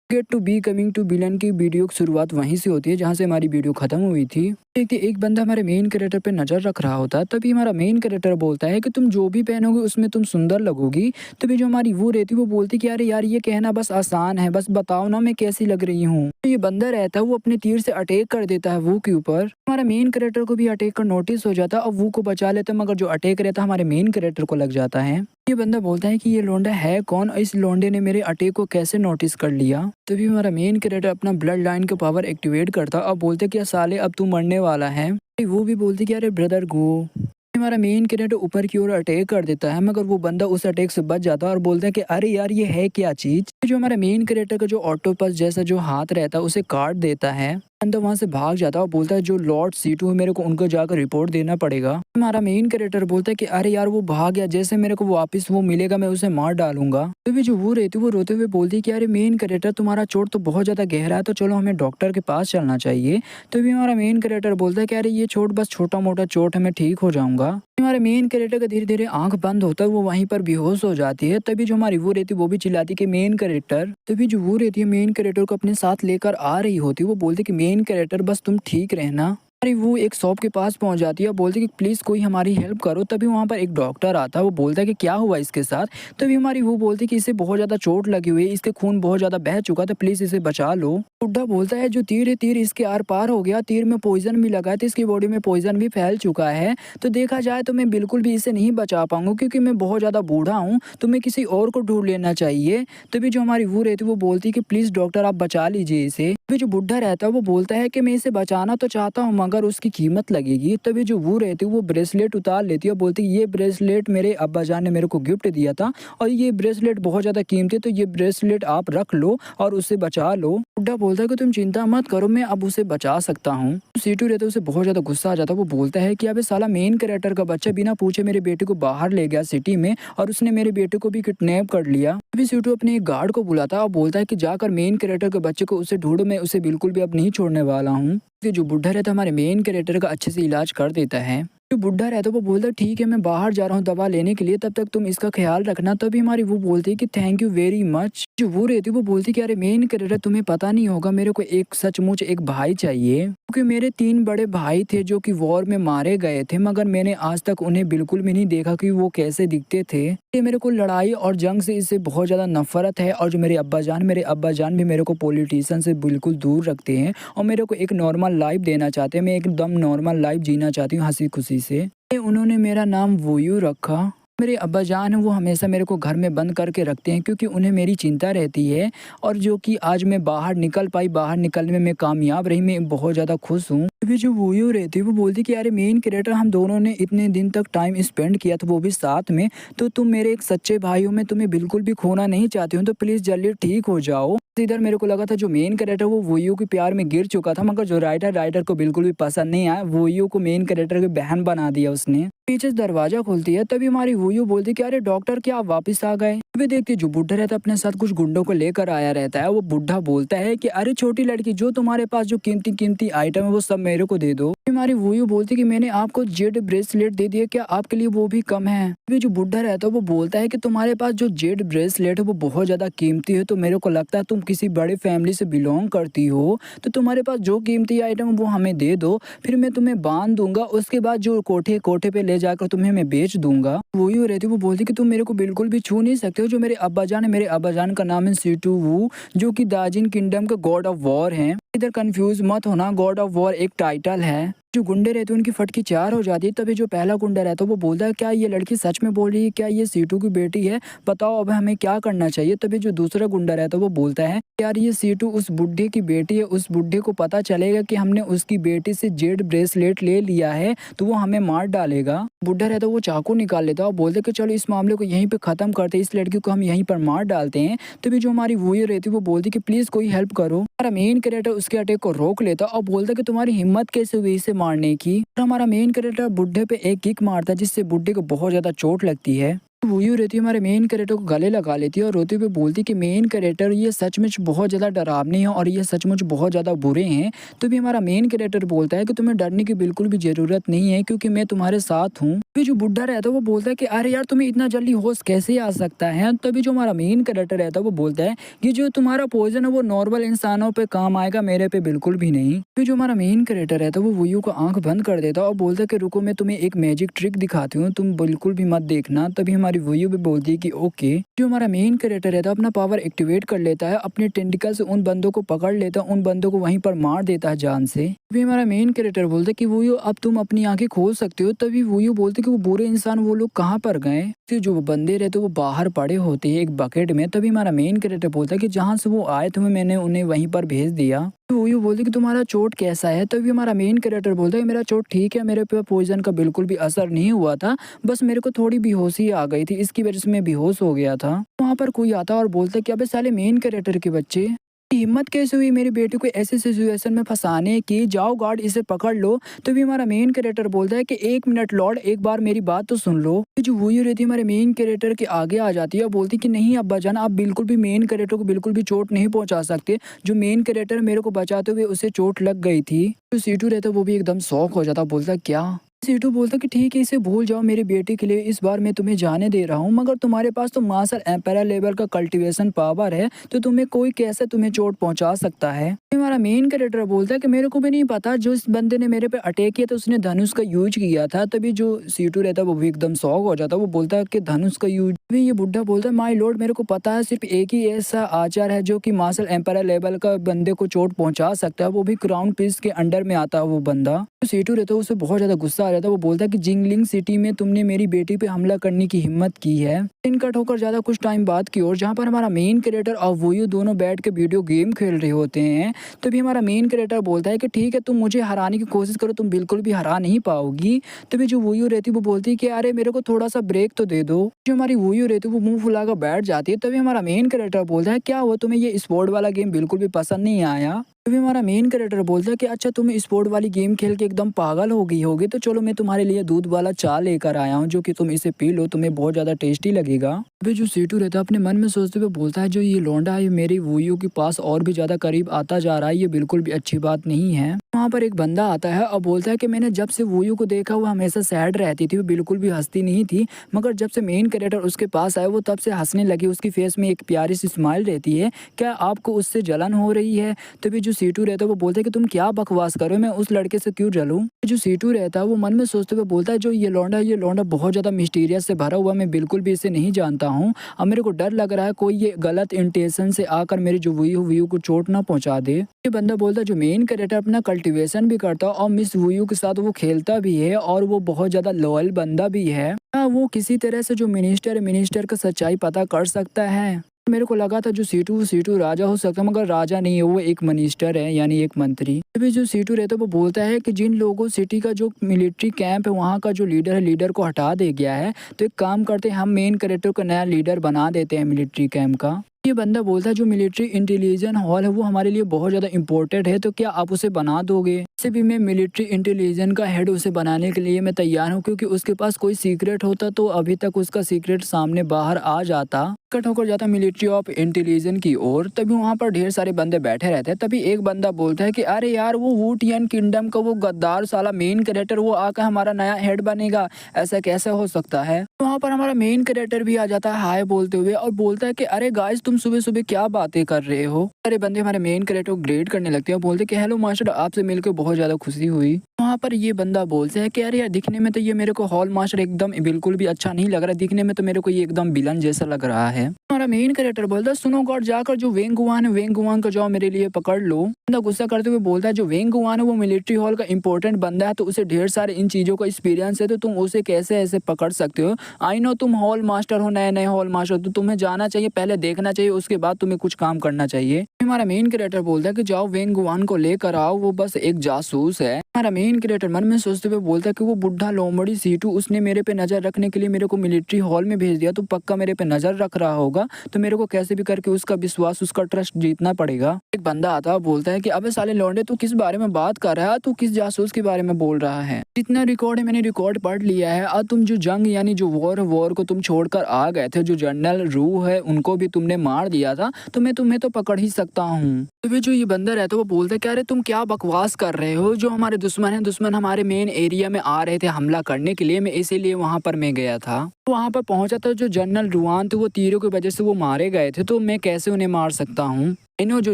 Gate to be coming to villain की video की शुरुआत वहीं से होती है जहाँ से हमारी वीडियो खत्म हुई थी। देखिए एक बंदा हमारे मेन कैरेक्टर पे नजर रख रहा होता है, तभी हमारा मेन कैरेक्टर बोलता है कि तुम जो भी पहनोगे उसमें तुम सुंदर लगोगी। तभी जो हमारी वो रहती है वो बोलती कि अरे यार ये कहना बस आसान है, बस बताओ ना मैं कैसी लग रही हूँ। तो ये बंदा रहता है वो अपने तीर से अटैक कर देता है वो के ऊपर। हमारा मेन कैरेक्टर को भी अटैक का नोटिस हो जाता है और वो को बचा लेता है, मगर जो अटैक रहता है हमारे मेन कैरेक्टर को लग जाता है। ये बंदा बोलता है कि ये लौंडा है कौन और इस लौंडे ने मेरे अटैक को कैसे नोटिस कर लिया। तभी हमारा मेन कैरेक्टर अपना ब्लड लाइन का पावर एक्टिवेट करता और बोलते कि साले अब तू मरने वाला है। वो भी बोलती कि अरे ब्रदर गो। हमारा मेन कैरेक्टर ऊपर की ओर अटैक कर देता है, मगर वो बंदा उस अटैक से बच जाता है और बोलता है कि अरे यार ये है क्या चीज। जो हमारा मेन कैरेक्टर का जो ऑक्टोपस जैसा जो हाथ रहता है उसे काट देता है। बंदा वहां से भाग जाता है और बोलता है जो लॉर्ड सीटू है मेरे को उनको जाकर रिपोर्ट देना पड़ेगा। हमारा मेन कैरेक्टर बोलता है कि अरे यार वो भाग गया, जैसे मेरे को वापस वो मिलेगा मैं उसे मार डालूंगा। तो भी जो वो रहती है वो रोते हुए बोलती है कि अरे मेन कैरेक्टर तुम्हारा चोट तो बहुत ज्यादा गहरा है, तो चलो हमें डॉक्टर के पास चलना चाहिए। तो भी हमारा मेन कैरेक्टर बोलता है कि अरे ये चोट बस छोटा मोटा चोट है, मैं ठीक हो जाऊंगा। हमारे मेन कैरेक्टर का धीरे धीरे आंख बंद होता है, वो वहीं पर बेहोश हो जाती है। तभी जो हमारी वो रहती है वो भी चिल्लाती कि मेन कैरेक्टर। तभी जो वो रहती है मेन कैरेक्टर को अपने साथ लेकर आ रही होती है, वो बोलती कि मेन कैरेक्टर बस तुम ठीक रहना। अरे वो एक शॉप के पास पहुंच जाती है और बोलती कि प्लीज कोई हमारी हेल्प करो। तभी वहां पर एक डॉक्टर आता है, वो बोलता है कि क्या हुआ इसके साथ। तभी हमारी वो बोलती कि इसे बहुत ज्यादा चोट लगी हुई है, इसके खून बहुत ज्यादा बह चुका था, प्लीज इसे बचा लो। बुड्ढा बोलता है जो तीर है तीर इसके आर पार हो गया, तीर में पॉइजन भी लगा है तो इसकी बॉडी में पॉइजन भी फैल चुका है। तो देखा जाए तो मैं बिल्कुल भी इसे नहीं बचा पाऊंगा क्योंकि मैं बहुत ज्यादा बूढ़ा हूँ, तो मैं किसी और को ढूंढ लेना चाहिए। तभी जो हमारी वो रहती है वो बोलती कि प्लीज डॉक्टर आप बचा लीजिए इसे। तभी जो बुड्ढा रहता है वो बोलता है कि मैं इसे बचाना तो चाहता हूँ मगर उसकी कीमत लगेगी। तभी जो वो रहती है वो ब्रेसलेट उतार लेती है और बोलती है ये ब्रेसलेट मेरे अब्बा जान ने मेरे को गिफ्ट दिया था और ये ब्रेसलेट बहुत ज्यादा कीमती है, तो ये ब्रेसलेट आप रख लो और उसे बचा लो। बुड्ढा बोलता है कि तुम चिंता मत करो, मैं अब उसे बचा सकता हूँ। सीटू रहता है उसे बहुत ज्यादा गुस्सा आ जाता है, वो बोलता है कि अबे साला मेन कैरेक्टर का बच्चा बिना पूछे मेरे बेटे को बाहर ले गया सिटी में और उसने मेरे बेटे को भी किडनैप कर लिया। अभी सीटू अपने एक गार्ड को बुलाता है और बोलता है कि जाकर मेन कैरेक्टर के बच्चे को उसे ढूंढो, मैं उसे बिल्कुल भी अब नहीं छोड़ने वाला हूँ। जो बुड्ढा रहता है हमारे मेन कैरेक्टर का अच्छे से इलाज कर देता है। जो बुड्ढा रहता है वो बोलता है ठीक है मैं बाहर जा रहा हूँ दवा लेने के लिए, तब तक तुम इसका ख्याल रखना। तभी हमारी वो बोलती है कि थैंक यू वेरी मच। जो वो रहती है वो बोलती है कि अरे मेन कैरेक्टर तुम्हें पता नहीं होगा, मेरे को एक सचमुच एक भाई चाहिए क्योंकि मेरे 3 बड़े भाई थे जो कि वॉर में मारे गए थे, मगर मैंने आज तक उन्हें बिल्कुल भी नहीं देखा कि वो कैसे दिखते थे। ये मेरे को लड़ाई और जंग से इससे बहुत ज्यादा नफरत है और जो मेरे अब्बा जान भी मेरे को पॉलिटिशियन से बिल्कुल दूर रखते हैं और मेरे को एक नॉर्मल लाइफ देना चाहते हैं, मैं एकदम नॉर्मल लाइफ जीना चाहती हूँ हंसी खुशी से। उन्होंने मेरा नाम वोयू रखा। मेरे अब्बा जान है वो हमेशा मेरे को घर में बंद करके रखते हैं क्योंकि उन्हें मेरी चिंता रहती है, और जो कि आज मैं बाहर निकल पाई, बाहर निकलने में मैं कामयाब रही, मैं बहुत ज़्यादा खुश हूँ। अभी जो वोयू रहती है वो बोलती कि अरे मेन कैरेक्टर हम दोनों ने इतने दिन तक टाइम स्पेंड किया था वो भी साथ में, तो तुम मेरे एक सच्चे भाई हो, मैं तुम्हें बिल्कुल भी खोना नहीं चाहती हूँ, तो प्लीज़ जल्दी ठीक हो जाओ। इधर मेरे को लगा था जो मेन कैरेक्टर वो वोयू के प्यार में गिर चुका था, मगर जो राइटर को बिल्कुल भी पसंद नहीं आया, वोयू को मेन कैरेक्टर की बहन बना दिया उसने। पीछे से दरवाजा खुलती है, तभी हमारी वोयू बोलती कि अरे डॉक्टर क्या आप वापस आ गए। तभी देखती जो बुड्ढा रहता है अपने साथ कुछ गुंडों को लेकर आया रहता है, वो बुड्ढा बोलता है कि अरे छोटी लड़की जो तुम्हारे पास जो कीमती कीमती आइटम है वो सब मेरे को दे दो। हमारी वोयू बोलती कि मैंने आपको जेड ब्रेसलेट दे दिया, क्या आपके लिए वो भी कम है। तभी जो बुड्ढा रहता है वो बोलता है कि तुम्हारे पास जो जेड ब्रेसलेट है वो बहुत ज्यादा कीमती है, तो मेरे को लगता है तुम किसी बड़े फैमिली से बिलोंग करती हो, तो तुम्हारे पास जो कीमती आइटम है वो हमें दे दो, फिर मैं तुम्हें बांध दूंगा, उसके बाद जो कोठे पे ले जाकर तुम्हें मैं बेच दूंगा। वही रहती वो बोलती कि तुम मेरे को बिल्कुल भी छू नहीं सकते हो। जो मेरे अब्बा जान है, मेरे अब्बा जान का नाम है सीटू वू, जो कि दार्जिन किंगडम के गॉड ऑफ वॉर हैं। इधर कंफ्यूज मत होना, गॉड ऑफ वॉर एक टाइटल है। जो गुंडे रहते हैं उनकी फटकी 4 हो जाती है। तभी जो पहला गुंडा रहता है वो बोलता है क्या ये लड़की सच में बोल रही है, क्या ये सीटू की बेटी है, बताओ अब हमें क्या करना चाहिए। तभी जो दूसरा गुंडा रहता है वो बोलता है यार ये सीटू उस बुड्ढे की बेटी है, उस बुड्ढे को पता चलेगा कि हमने उसकी बेटी से जेड ब्रेसलेट ले लिया है तो वो हमें मार डालेगा। बुड्ढा रहता है वो चाकू निकाल लेता है और बोलते कि चलो इस मामले को यहीं पे खत्म करते हैं, इस लड़की को हम यहीं पर मार डालते हैं। तभी जो हमारी वो रहती है वो बोलती कि प्लीज कोई हेल्प करो। हमारा मेन कैरेक्टर उसके अटैक को रोक लेता और बोलता कि तुम्हारी हिम्मत कैसे हुई इसे मारने की। हमारा मेन कैरेक्टर बुड्ढे पे एक किक मारता है जिससे बुड्ढे को बहुत ज्यादा चोट लगती है। वो यूँ रहती है हमारे मेन कैरेक्टर को गले लगा लेती है और रोते हुए बोलती कि मेन कैरेक्टर ये सचमुच बहुत ज़्यादा डरावनी है और ये सचमुच बहुत ज़्यादा बुरे हैं। तो भी हमारा मेन कैरेक्टर बोलता है कि तुम्हें डरने की बिल्कुल भी ज़रूरत नहीं है क्योंकि मैं तुम्हारे साथ हूँ। तभी जो बुड्ढा रहता है वो बोलता है कि अरे यार तुम्हें इतना जल्दी होश कैसे आ सकता है। तभी जो हमारा मेन कैरेक्टर रहता है वो बोलता है कि जो तुम्हारा पॉइजन है वो नॉर्मल इंसानों पे काम आएगा, मेरे पे बिल्कुल भी नहीं। फिर जो हमारा मेन कैरेक्टर रहता है वो वूयू को आंख बंद कर देता है और बोलता है कि रुको मैं तुम्हें एक मैजिक ट्रिक दिखाती हूँ, तुम बिल्कुल भी मत देखना। तभी हमारी वूयू भी बोलती है कि ओके। जो हमारा मेन कैरेक्टर रहता है अपना पावर एक्टिवेट कर लेता है, अपने टेंटिकल से उन बंदों को पकड़ लेता है, उन बंदों को वहीं पर मार देता है जान से। तभी हमारा मेन कैरेक्टर बोलता है कि वूयू अब तुम अपनी आंखें खोल सकते हो। तभी वूयू बोलते कि वो बुरे इंसान वो लोग कहाँ पर गए। फिर जो बंदे रहते वो बाहर पड़े होते हैं एक बकेट में। तभी हमारा मेन कैरेक्टर बोलता है कि जहाँ से वो आए थे मैंने उन्हें वहीं पर भेज दिया। तो वही बोलते कि तुम्हारा चोट कैसा है। तभी हमारा मेन कैरेक्टर बोलता है मेरा चोट ठीक है, मेरे पे पॉइजन का बिल्कुल भी असर नहीं हुआ था, बस मेरे को थोड़ी बेहोशी आ गई थी, इसकी वजह से मैं बेहोश हो गया था। वहाँ पर कोई आता और बोलता है कि अबे साले मेन कैरेक्टर के बच्चे, हिम्मत कैसे हुई मेरी बेटी को ऐसे सिचुएशन में फंसाने की, जाओ गार्ड इसे पकड़ लो। तो भी हमारा मेन कैरेक्टर बोलता है कि 1 मिनट लॉर्ड, एक बार मेरी बात तो सुन लो। जो वही रहती है हमारे मेन कैरेक्टर के आगे आ जाती है और बोलती कि नहीं अब्बा जान, आप बिल्कुल भी मेन कैरेक्टर को बिल्कुल भी चोट नहीं पहुंचा सकते। जो मेन कैरेक्टर मेरे को बचाते हुए उसे चोट लग गई थी। जो सीटू रहता है वो भी एकदम शौक हो जाता, बोलता क्या। सीटू बोलता कि ठीक है इसे भूल जाओ, मेरी बेटी के लिए इस बार मैं तुम्हें जाने दे रहा हूँ, मगर तुम्हारे पास तो मास्टर एम्पायर लेवल का कल्टीवेशन पावर है, तो तुम्हें कोई कैसे तुम्हें चोट पहुंचा सकता है। हमारा मेन कैरेक्टर बोलता है कि मेरे को भी नहीं पता, जो इस बंदे ने मेरे पे अटैक किया तो उसने धनुष का यूज किया था। तभी जो सीटू रहता है वो भी एकदम शौक हो जाता है, वो बोलता है कि धनुष का यूज। अभी ये बुढ़ा बोलता है माय लॉर्ड, मेरे को पता है सिर्फ एक ही ऐसा आचार है जो कि मार्शल एम्पायर लेवल का बंदे को चोट पहुंचा सकता है, वो भी क्राउन प्रिंस के अंडर में आता है वो बंदा। तो सीटू रहता है उसे बहुत ज्यादा गुस्सा आ जाता है, वो बोलता है कि जिंगलिंग सिटी में तुमने मेरी बेटी पे हमला करने की हिम्मत की है। इन कट होकर ज्यादा कुछ टाइम बाद की ओर, जहाँ पर हमारा मेन कैरेक्टर और वोयू दोनों बैठ के वीडियो गेम खेल रहे होते हैं। तभी हमारा मेन कैरेक्टर बोलता है कि ठीक है तुम मुझे हराने की कोशिश करो, तुम बिल्कुल भी हरा नहीं पाओगी। तभी जो वोयू रहती है वो बोलती है कि अरे मेरे को थोड़ा सा ब्रेक तो दे दो। जो हमारी वोयू रहती है वो मुंह फुलाकर बैठ जाती है। तभी हमारा मेन कैरेक्टर बोलता है क्या हुआ, तुम्हें ये स्पोर्ट वाला गेम बिल्कुल भी पसंद नहीं आया। तभी हमारा मेन कैरेक्टर बोलता है कि अच्छा तुम स्पोर्ट वाली गेम खेल के एकदम पागल हो गई होगी, तो चलो मैं तुम्हारे लिए दूध वाला चाय लेकर आया हूँ, जो कि तुम इसे पी लो, तुम्हें बहुत ज्यादा टेस्टी लगेगा। अभी जो सीटू रहता है अपने मन में सोचते हुए बोलता है जो ये लौंडा है मेरी वोयू के पास और भी ज्यादा करीब आता जा रहा है, ये बिल्कुल भी अच्छी बात नहीं है। वहाँ पर एक बंदा आता है और बोलता है कि मैंने जब से वोयू को देखा वो हमेशा सैड रहती थी, वो बिल्कुल भी हंसती नहीं थी, मगर जब से मेन कैरेक्टर उसके पास आया वो तब से हंसने लगी, उसकी फेस में एक प्यारी सी स्माइल रहती है। क्या आपको उससे जलन हो रही है। तभी जो सीटू रहता है वो बोलता है कि तुम क्या बकवास करो, मैं उस लड़के से क्यों जलूं। जो सीटू रहता है वो मन में सोचते हुए बोलता है जो ये लौंडा बहुत ज्यादा मिस्टीरियस से भरा हुआ, मैं बिल्कुल भी इसे नहीं जानता हूँ, अब मेरे को डर लग रहा है कोई ये गलत इंटेंशन से आकर मेरी जो वोयू को चोट ना पहुंचा दे। ये बंदा बोलता है जो मेन कैरेक्टर अपना कल्टीवेशन भी करता है और मिस वोयू के साथ वो खेलता भी है और वो बहुत ज्यादा लॉयल बंदा भी है। वो किसी तरह से जो मिनिस्टर का सच्चाई पता कर सकता है। मेरे को लगा था जो सीटू राजा हो सकता है, मगर राजा नहीं है, वो एक मिनिस्टर है यानी एक मंत्री। अभी जो सीटू रहता है वो बोलता है कि जिन लोगों सिटी का जो मिलिट्री कैंप है वहाँ का जो लीडर है, लीडर को हटा दे गया है, तो एक काम करते हैं हम मेन कैरेक्टर को नया लीडर बना देते हैं मिलिट्री कैंप का। ये बंदा बोलता है जो मिलिट्री इंटेलिजेंस हॉल है वो हमारे लिए बहुत ज़्यादा इंपॉर्टेंट है, तो क्या आप उसे बना दोगे। वैसे भी मैं मिलिट्री इंटेलिजेंस का हेड उसे बनाने के लिए मैं तैयार हूँ, क्योंकि उसके पास कोई सीक्रेट होता तो अभी तक उसका सीक्रेट सामने बाहर आ जाता। कट होकर जाता मिलिट्री ऑफ इंटेलिजेंस की ओर। तभी वहाँ पर ढेर सारे बंदे बैठे रहते हैं। तभी एक बंदा बोलता है कि अरे यार वो वुटियन किंगडम का वो गद्दार साला मेन कैरेक्टर वो आकर हमारा नया हेड बनेगा, ऐसा कैसे हो सकता है। वहाँ पर हमारा मेन कैरेक्टर भी आ जाता है हाय बोलते हुए और बोलता है कि अरे गाइस तुम सुबह सुबह क्या बातें कर रहे हो। सारे बंदे हमारे मेन कैरेक्टर को ग्रेड करने लगते हैं, बोलते कि हेलो मास्टर, आपसे मिलकर बहुत ज्यादा खुशी हुई। वहाँ पर ये बंदा बोलता है कि अरे यार दिखने में तो ये मेरे को हॉल मास्टर एकदम बिल्कुल भी अच्छा नहीं लग रहा, दिखने में तो मेरे को ये एकदम विलन जैसा लग रहा है। हमारा मेन कैरेक्टर बोलता है सुनो गॉड, जाकर जो वेंगुआन है वेंगुआन को जाओ मेरे लिए पकड़ लो। बंदा गुस्सा करते हुए बोलता है जो वेंगुआन है वो मिलिट्री हॉल का इंपॉर्टेंट बंदा है, तो उसे ढेर सारे इन चीजों का एक्सपीरियंस है, तो तुम उसे कैसे ऐसे पकड़ सकते हो। आई नो तुम हॉल मास्टर हो, नए नए हॉल मास्टर, तो तुम्हें जाना चाहिए, पहले देखना चाहिए, उसके बाद तुम्हें कुछ काम करना चाहिए। हमारा मेन कैरेक्टर बोलता है कि जाओ वेंगुआन को लेकर आओ, वो बस एक जासूस है। हमारा मेन कैरेक्टर मन में सोचते हुए बोलता है कि वो बुढ़ा लोमड़ी सीटू उसने मेरे पे नजर रखने के लिए मेरे को मिलिट्री हॉल में भेज दिया, तो पक्का मेरे पे नजर रख रहा होगा, तो मेरे को कैसे भी करके उसका विश्वास उसका ट्रस्ट जीतना पड़ेगा। एक बंदा आता है बोलता है कि अबे साले लौंडे तू किस बारे में बात कर रहा है, तू किस जासूस के बारे में बोल रहा है। जितना रिकॉर्ड है मैंने रिकॉर्ड पढ़ लिया है, और तुम जो जंग यानी जो वॉर को तुम छोड़कर आ गए थे, जो जनरल रू है उनको भी तुमने मार दिया था, तो मैं तुम्हें तो पकड़ ही सकता हूँ। तो जो ये बंदा रहता है वो बोलता है कि अरे तुम क्या बकवास कर रहे हो? जो हमारे दुश्मन हमारे मेन एरिया में आ रहे थे हमला करने के लिए, मैं इसीलिए वहाँ पर मैं गया था। वहाँ पर पहुँचा था, जो जनरल रुआन थे वो तीरों की वजह से वो मारे गए थे, तो मैं कैसे उन्हें मार सकता हूँ? इन्हों जो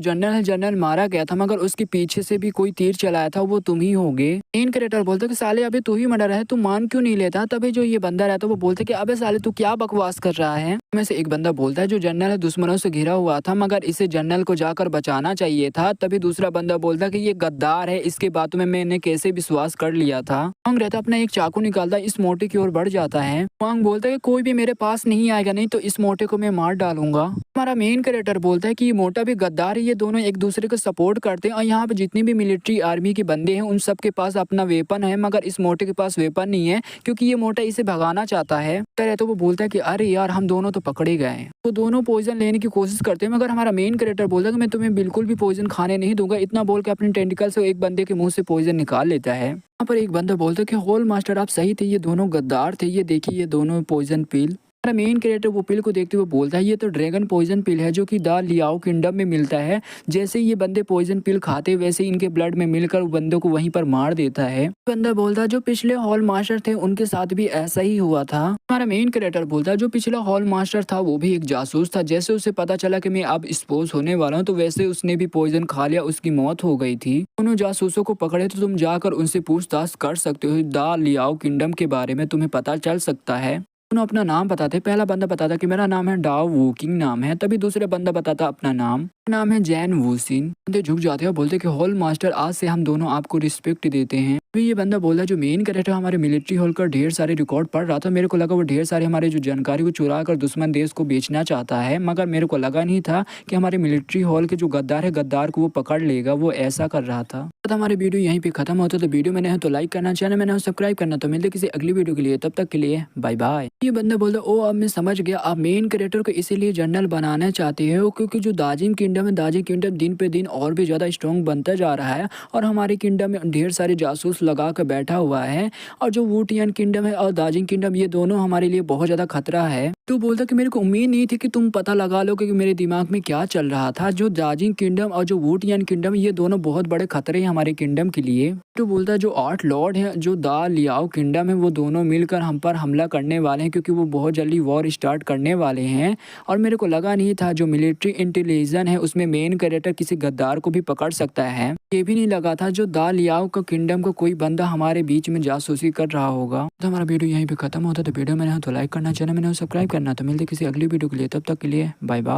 जनरल मारा गया था, मगर उसके पीछे से भी कोई तीर चलाया था, वो तुम ही होगे। मेन कैरेक्टर बोलता कि साले अबे तू ही मर्डर है, तू मान क्यों नहीं लेता? तभी जो ये बंदा रहता वो बोलते कि अबे साले तू क्या बकवास कर रहा है? में से एक बंदा बोलता है जो जनरल दुश्मनों से घिरा हुआ था, मगर इसे जनरल को जाकर बचाना चाहिए था। तभी दूसरा बंदा बोलता कि ये गद्दार है, इसके बातों में मैंने कैसे विश्वास कर लिया था। वांग रहता अपना एक चाकू निकालता इस मोटे की ओर बढ़ जाता है। वांग बोलता है कि कोई भी मेरे पास नहीं आएगा, नहीं तो इस मोटे को मैं मार डालूंगा। हमारा मेन कैरेक्टर बोलता है कि ये मोटा भी गद्दार है, ये दोनों एक दूसरे को सपोर्ट करते हैं और यहाँ पे जितनी भी मिलिट्री आर्मी के बंदे हैं उन सब के पास अपना वेपन है, मगर इस मोटे के पास वेपन नहीं है क्योंकि ये मोटा इसे भगाना चाहता है। तो वो बोलता है कि अरे यार हम दोनों तो पकड़े गए। वो दोनों पॉइजन लेने की कोशिश करते हैं, मगर हमारा मेन कैरेक्टर बोलता है कि मैं तुम्हें बिल्कुल भी पॉइजन खाने नहीं दूंगा। इतना बोल के अपने टेंटिकल से एक बंदे के मुंह से पॉइजन निकाल लेता है। यहाँ पर एक बंदा बोलता है कि होल मास्टर आप सही थे, ये दोनों गद्दार थे, ये देखिए ये दोनों पॉइजन पिल। हमारा मेन कैरेक्टर वो पिल को देखते हुए बोलता है ये तो ड्रैगन पॉइजन पिल है जो कि द लियाओ किंगडम में मिलता है। जैसे ही ये बंदे पॉइजन पिल खाते वैसे ही इनके ब्लड में मिलकर बंदों को वहीं पर मार देता है। बंदा बोलता है जो पिछले हॉल मास्टर थे उनके साथ भी ऐसा ही हुआ था। हमारा मेन कैरेक्टर बोलता है जो पिछला हॉल मास्टर था वो भी एक जासूस था, जैसे उसे पता चला कि मैं अब एक्सपोज होने वाला हूँ तो वैसे उसने भी पॉइजन खा लिया, उसकी मौत हो गई थी। दोनों जासूसों को पकड़े तो तुम जाकर उनसे पूछताछ कर सकते हो, द लियाओ किंगडम के बारे में तुम्हें पता चल सकता है। दोनों अपना नाम बताते। पहला बंदा बताता कि मेरा नाम है डाओ वूकिंग नाम है, तभी दूसरे बंदा बताता अपना नाम है जैन वूसिन। बंदे झुक जाते हैं और बोलते कि हॉल मास्टर आज से हम दोनों आपको रिस्पेक्ट देते हैं। अभी ये बंदा बोला जो मेन कैरेक्टर हमारे मिलिट्री हॉल का ढेर सारे रिकॉर्ड पढ़ रहा था, मेरे को लगा वो ढेर सारे हमारे जो जानकारी को चुरा कर दुश्मन देश को बेचना चाहता है, मगर मेरे को लगा नहीं था कि हमारे मिलिट्री हॉल के जो गद्दार है गद्दार को वो पकड़ लेगा, वो ऐसा कर रहा था। तो हमारी वीडियो यहीं पे खत्म होता, तो वीडियो मैंने तो लाइक करना, चैनल मैंने सब्सक्राइब करना। तो मिलते किसी अगली वीडियो के लिए, तब तक के लिए बाय बाय। ये बंदा बोलता ओ अब मैं समझ गया, आप मेन कैरेक्टर को इसीलिए जनरल बनाना चाहते हो क्योंकि जो दाजिम किंगडम है, दाजिम किंगडम दिन पे दिन और भी ज़्यादा स्ट्रॉन्ग बनता जा रहा है और हमारे किंगडम में ढेर सारे जासूस लगा कर बैठा हुआ है। और जो वुटियन किंगडम है और दाजिम किंगडम ये दोनों हमारे लिए बहुत ज़्यादा खतरा है। तो बोलता कि मेरे को उम्मीद नहीं थी कि तुम पता लगा लो कि मेरे दिमाग में क्या चल रहा था। जो दाजिम किंगडम और जो वुटियन किंगडम ये दोनों बहुत बड़े खतरे हैं हमारे किंगडम के लिए। तो बोलता है जो 8 लॉर्ड है जो द लियाओ किंगडम है वो दोनों मिलकर हम पर हमला करने वाले हैं क्योंकि वो बहुत जल्दी वॉर स्टार्ट करने वाले हैं। और मेरे को लगा नहीं था जो मिलिट्री इंटेलिजेंस है उसमें मेन कैरेक्टर किसी गद्दार को भी पकड़ सकता है। ये भी नहीं लगा था जो द लियाओ का किंगडम का कोई बंदा हमारे बीच में जासूसी कर रहा होगा। तो हमारा वीडियो यहीं पे खत्म होता है। तो वीडियो मैंने तो लाइक करना, चैनल मैंने सब्सक्राइब करना। तो मिलते किसी अगली वीडियो के लिए, तब तक के लिए बाय बाय।